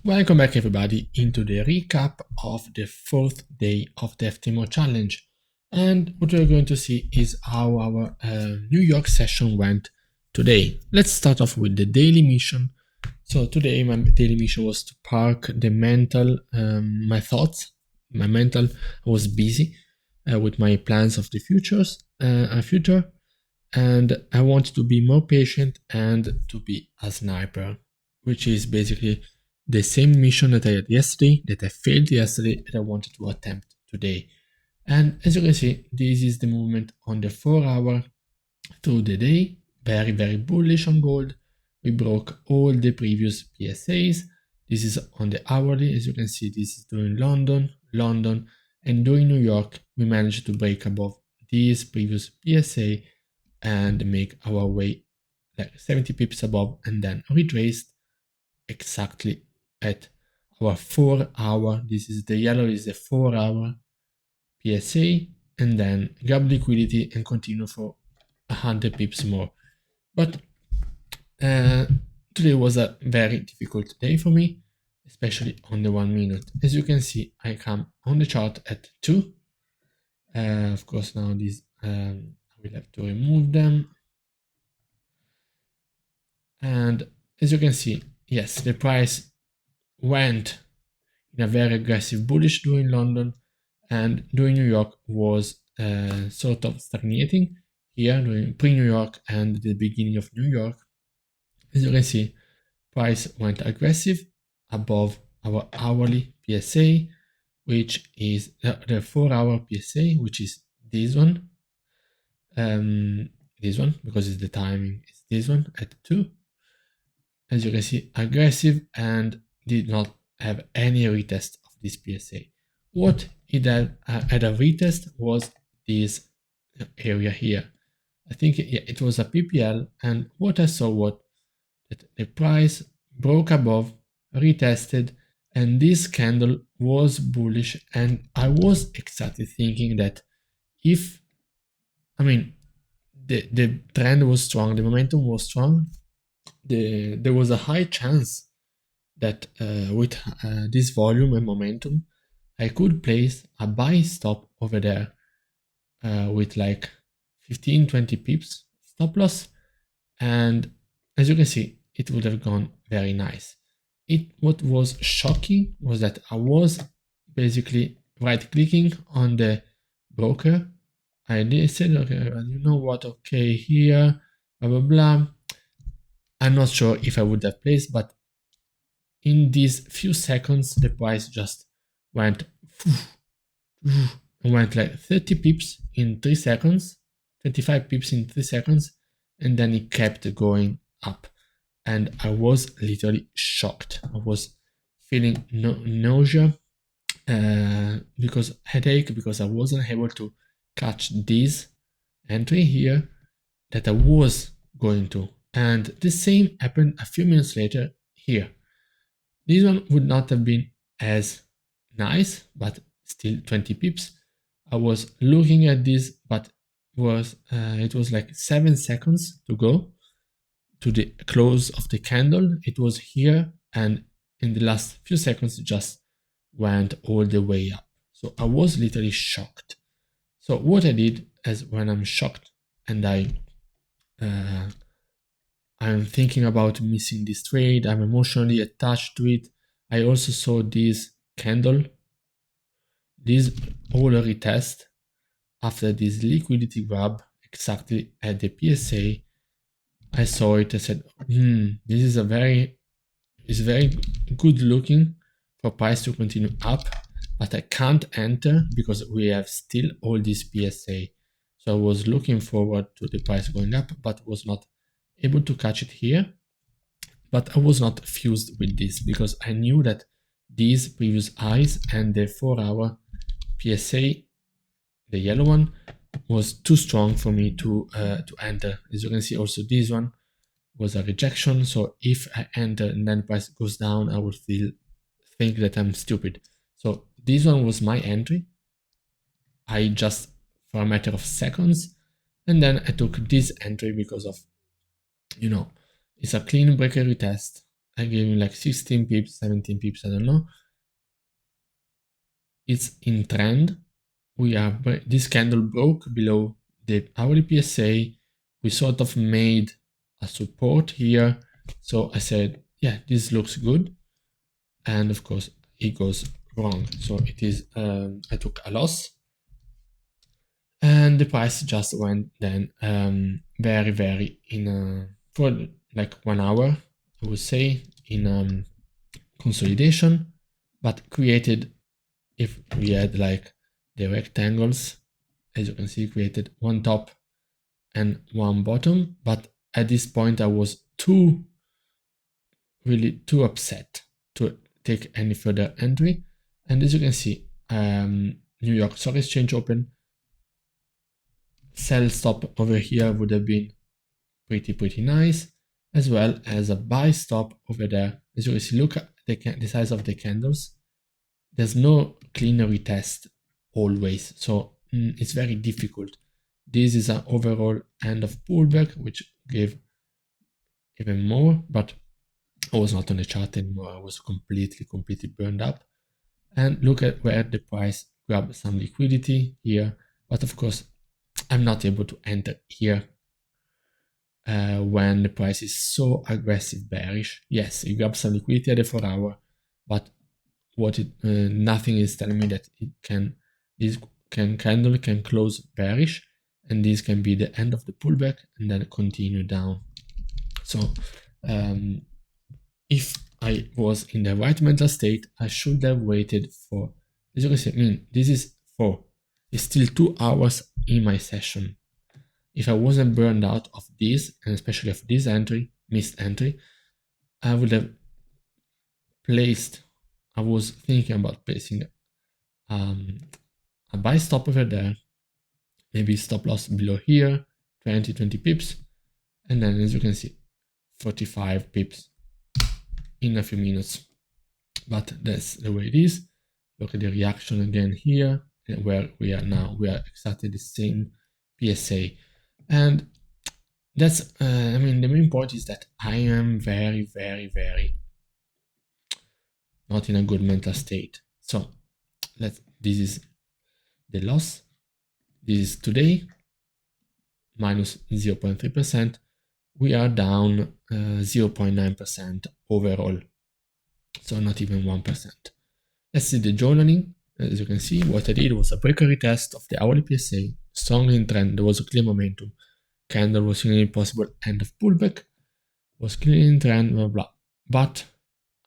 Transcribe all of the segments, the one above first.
Welcome back everybody into the recap of the fourth day of the FTMO challenge. And what we're going to see is how our New York session went today. Let's start off with the daily mission. So today my daily mission was to park the mental, my thoughts, my mental. I was busy with my plans of the future, and I wanted to be more patient and to be a sniper, which is basically the same mission that I had yesterday, that I failed yesterday, that I wanted to attempt today. And as you can see, this is the movement on the 4 hour through the day. Very, very bullish on gold. We broke all the previous PSAs. This is on the hourly. As you can see, this is during London, and during New York, we managed to break above these previous PSA and make our way like 70 pips above, and then retraced exactly at our 4 hour. This is the yellow, is the 4 hour PSA, and then grab liquidity and continue for 100 pips more. But today was a very difficult day for me, especially on the 1 minute. As you can see, I come on the chart at 2. Of course, now these I will have to remove them. And as you can see, yes, the price went in a very aggressive bullish during London, and during New York was sort of stagnating here during pre-New York and the beginning of New York. As you can see, price went aggressive above our hourly PSA, which is the 4 hour PSA, which is this one. This one, because it's the timing, is this one at 2. As you can see, aggressive and did not have any retest of this PSA. What it had a retest was this area here. I think it was a PPL, and what I saw was that the price broke above, retested, and this candle was bullish, and I was exactly thinking that if, I mean, the trend was strong, the momentum was strong, there was a high chance that with this volume and momentum, I could place a buy stop over there with like 15-20 pips stop loss. And as you can see, it would have gone very nice. What was shocking was that I was basically right clicking on the broker. I said, okay, you know what, okay, here, blah, blah, blah. I'm not sure if I would have placed, but in these few seconds, the price just went like 30 pips in 3 seconds, 25 pips in 3 seconds, and then it kept going up. And I was literally shocked. I was feeling nausea, because headache, because I wasn't able to catch this entry here that I was going to. And the same happened a few minutes later here. This one would not have been as nice, but still 20 pips. I was looking at this, but it was like 7 seconds to go to the close of the candle. It was here, and in the last few seconds it just went all the way up. So I was literally shocked. So what I did is, when I'm shocked and I'm thinking about missing this trade, I'm emotionally attached to it, I also saw this candle, this whole retest after this liquidity grab exactly at the PSA. I saw it, I said, this is very good looking for price to continue up, but I can't enter because we have still all this PSA. So I was looking forward to the price going up, but was not able to catch it here. But I was not fused with this because I knew that these previous highs and the 4 hour PSA, the yellow one, was too strong for me to enter. As you can see, also this one was a rejection. So if I enter and then price goes down, I would think that I'm stupid. So this one was my entry. I just, for a matter of seconds, and then I took this entry because of, it's a clean breaker retest. I gave him like 16 pips, 17 pips, I don't know. It's in trend. This candle broke below the hourly PSA. We sort of made a support here. So I said, yeah, this looks good. And of course it goes wrong. So it is, I took a loss. And the price just went then very for like 1 hour, I would say, in consolidation, but created, if we had like the rectangles, as you can see, created one top and one bottom. But at this point I was really too upset to take any further entry. And as you can see, New York Stock Exchange open, sell stop over here would have been pretty nice, as well as a buy stop over there. As you can see, look at the size of the candles. There's no clean retest always, so it's very difficult. This is an overall end of pullback, which gave even more, but I was not on the chart anymore. I was completely burned up. And look at where the price grabbed some liquidity here, but of course I'm not able to enter here when the price is so aggressive bearish. Yes, you grab some liquidity at the 4 hour, but nothing is telling me that this candle can close bearish, and this can be the end of the pullback and then continue down. So if I was in the right mental state, I should have waited for, as you can see, this is 4. It's still 2 hours in my session. If I wasn't burned out of this, and especially of this missed entry, I would have I was thinking about placing a buy stop over there, maybe stop loss below here, 20 pips, and then as you can see, 45 pips in a few minutes. But that's the way it is. Look at the reaction again here, and where we are now. We are exactly the same PSA. And that's, the main point is that I am very not in a good mental state. So this is the loss. This is today, minus 0.3%. We are down 0.9% overall. So not even 1%. Let's see the journaling. As you can see, what I did was a breaker retest of the hourly PSA, strongly in trend. There was a clear momentum. Candle was signaling possible end of pullback, was clearly in trend, blah blah. But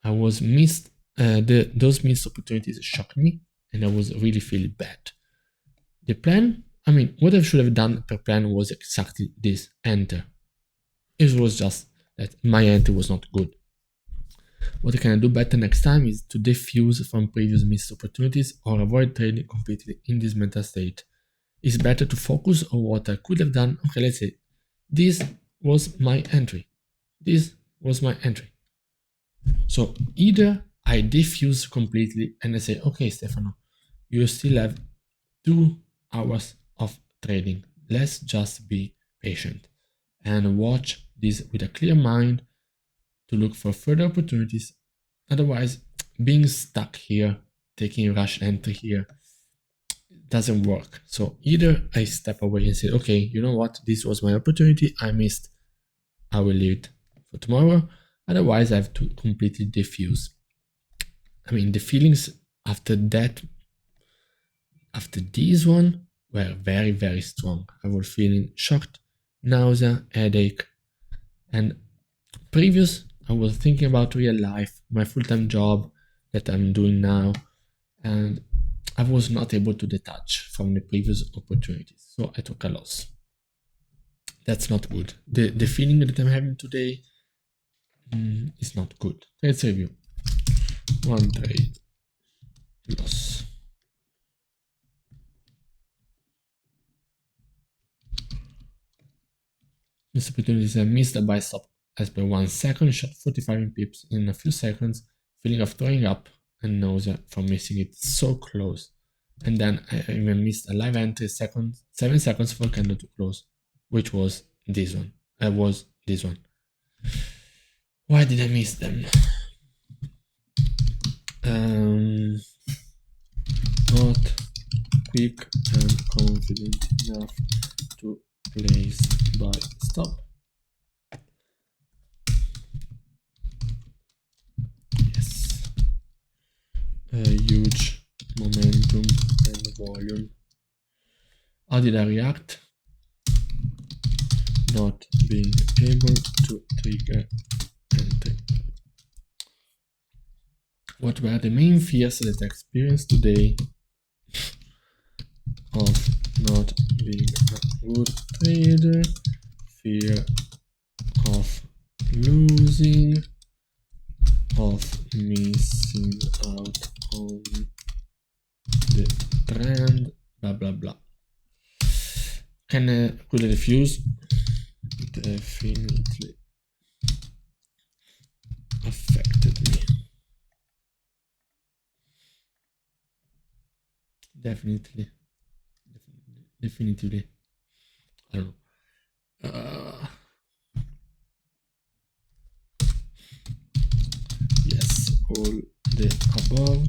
I was missed. Those missed opportunities shocked me, and I was really feeling bad. The plan, what I should have done per plan was exactly this: enter. It was just that my entry was not good. What I can do better next time is to defuse from previous missed opportunities or avoid trading completely in this mental state. It's better to focus on what I could have done. Okay, let's say this was my entry. This was my entry. So either I diffuse completely and I say, okay, Stefano, you still have 2 hours of trading. Let's just be patient and watch this with a clear mind to look for further opportunities. Otherwise, being stuck here, taking a rush entry here, doesn't work. So either I step away and say, okay, you know what, this was my opportunity, I missed, I will leave it for tomorrow. Otherwise, I have to completely diffuse. The feelings after this one were very strong. I was feeling shocked, nausea, headache, and previous, I was thinking about real life, my full-time job that I'm doing now, and I was not able to detach from the previous opportunities. So I took a loss. That's not good. The feeling that I'm having today is not good. Let's review. 1 trade, loss. This opportunity I missed a buy stop as per 1 second, shot 45 pips in a few seconds, feeling of throwing up and nausea from missing it so close. And then I even missed a live entry 7 seconds for candle to close, which was this one. Why did I miss them? Not quick and confident enough to place buy stop. Yes. Huge momentum and volume. How did I react? Not being able to trigger entry. What were the main fears that I experienced today? Of not being a good trader, fear of losing, of missing out on the trend, blah blah blah. Could I refuse? Definitely affected me. Definitively. I don't know. Yes, all the above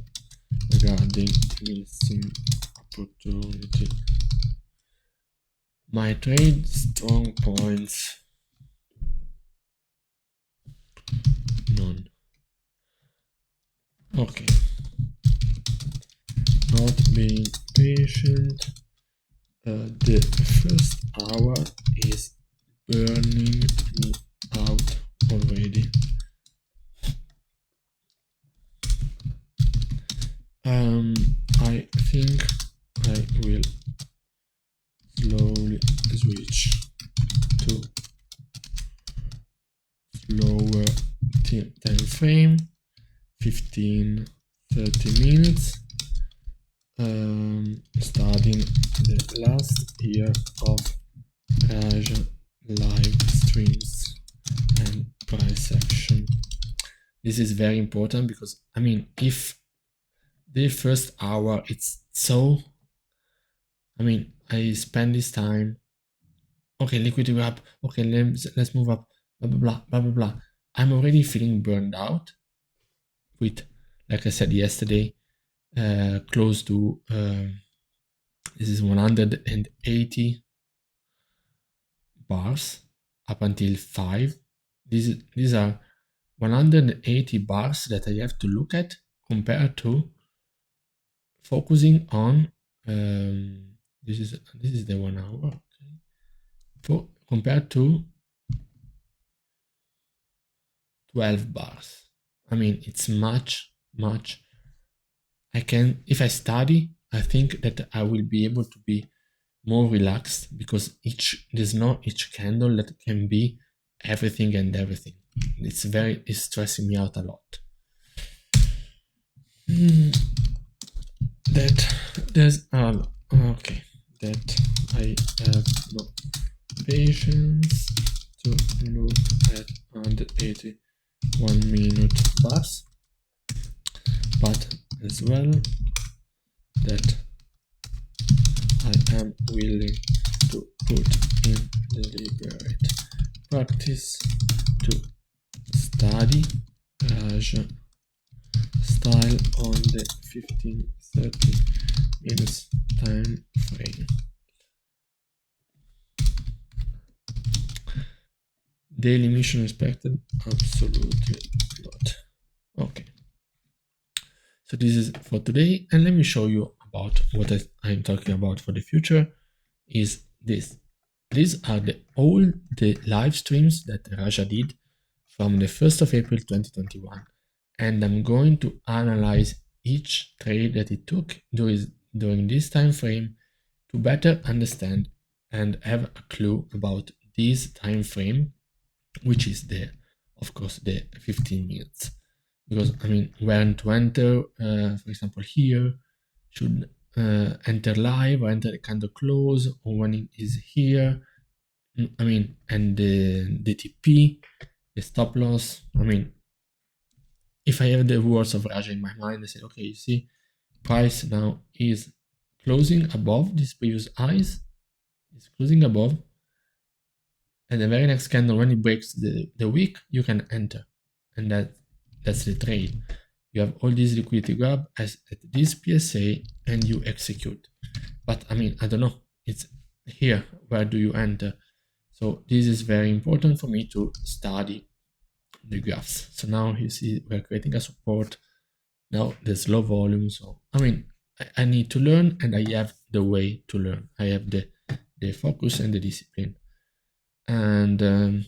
regarding missing opportunity. My trade strong points. None. Okay. Not being patient. The first hour is burning me out already. I think I will slowly switch to slower time frame, 15-30 minutes, starting the last year of Raj live streams and price action. This is very important because, I mean, if the first hour it's so, I mean, I spend this time, okay, liquidity up, okay, let's move up, blah blah blah blah blah blah. I'm already feeling burned out with, like I said yesterday, close to this is 180 bars up until 5. These are 180 bars that I have to look at compared to focusing on this is the 1 hour, okay, compared to 12 bars. I mean, it's much. I can, if I study, I think that I will be able to be more relaxed because there's not each candle that can be everything and everything. It's stressing me out a lot. That there's okay, that I have no patience to look at 181 minute bars, but as well that I am willing to put in deliberate practice to study Raj style on the 15-30 minutes time frame. Daily mission expected? Absolutely not. Okay. So this is for today, and let me show you about what I'm talking about for the future. Is this? These are all the live streams that Raja did from the 1st of April 2021, and I'm going to analyze each trade that he took during this time frame to better understand and have a clue about this time frame, which is of course, the 15 minutes. Because, I mean, when to enter, for example, here, should enter live or enter the candle close, or when it is here, I mean, and the TP, the stop loss. I mean, if I have the words of Raja in my mind, I say, okay, you see, price now is closing above these previous highs, it's closing above, and the very next candle, when it breaks the wick, you can enter. and that's the trade. You have all these liquidity grab as at this PSA and you execute. But I mean, I don't know, it's here, where do you enter? So this is very important for me to study the graphs. So now you see we're creating a support. Now there's low volume. So I mean, I need to learn, and I have the way to learn. I have the focus and the discipline. And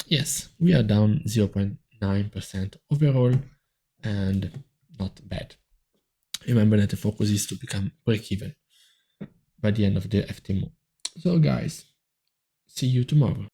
yes, we are down 0.9% overall, and not bad. Remember that the focus is to become break-even by the end of the FTMO. So guys, see you tomorrow.